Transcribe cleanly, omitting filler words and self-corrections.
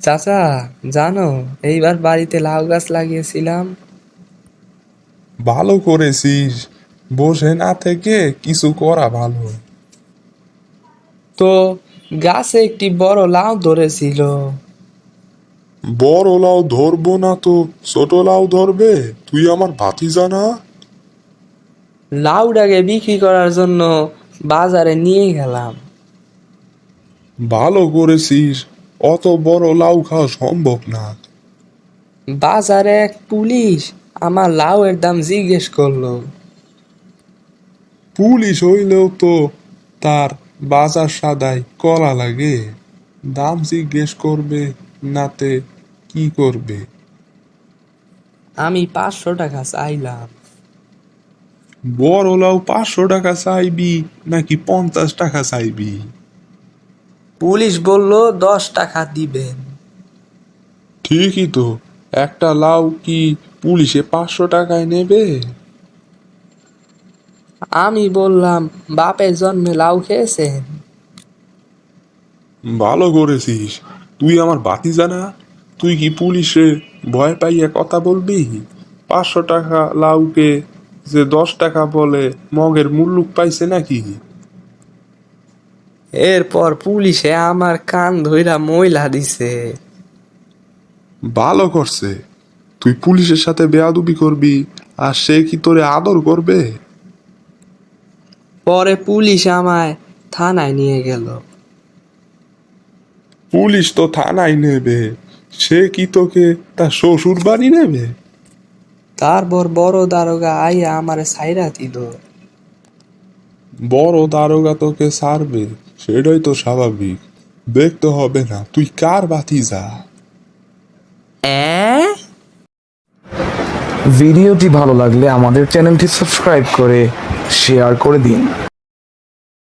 চাচা, জানো এইবার বাড়িতে লাউ গাছ লাগিয়েছিলাম। ভালো করেছিস। বসে না থেকে কিছু করা ভালো। তো গাছে একটি বড় লাউ ধরেছিল। বড় লাউ ধরবো না তো ছোট লাউ ধরবে? তুই আমার ভাতিজা না? লাউটাকে বিক্রি করার জন্য বাজারে নিয়ে গেলাম। ভালো করেছিস। অত বড় লাউ খাওয়া সম্ভব না। বাজারে এক পুলিশ আমার লাউয়ের দাম জিজ্ঞেস করলো। পুলিশ হইলেও তো তার বাজার সাদাই কলা লাগে। দাম জিজ্ঞেস করবে নাতে কি করবে? আমি 500 টাকা চাইলাম। বড় লাউ 500 টাকা চাইবি নাকি 50 টাকা চাইবি? পুলিশ বলল 10 টাকা দিবেন। ঠিকই তো। একটা লাউ কি পুলিশে 500 টাকায় নেবে? আমি বললাম, বাপের জন্মে লাউ খেয়েছেন? ভালো করেছিস। তুই আমার ভাতিজা না? তুই কি পুলিশে ভয় পাইয়া কথা বলবি? 500 টাকা লাউকে যে 10 টাকা বলে মগের মুল্লুক পাইছে নাকি? এরপর পুলিশে আমার কান ধইরা ময়লা দিছে। ভালো করছে। তুই পুলিশের সাথে বেয়াদবি করবি আর সে কি তোরে আদর করবে? পরে পুলিশ আমায় থানায় নিয়ে গেল। পুলিশ তো থানায় নেবে। সে কি তোকে তার শ্বশুর বাড়ি নেবে? তারপর বড় দারোগা আইয়া আমারে ছাইরা দিল। বড় দারোগা তোকে ছাড়বে, সেটাই তো স্বাভাবিক। দেখতে হবে না তুই কার ভাতিজা। ভিডিওটি ভালো লাগলে আমাদের চ্যানেলটি সাবস্ক্রাইব করে শেয়ার করে দিন।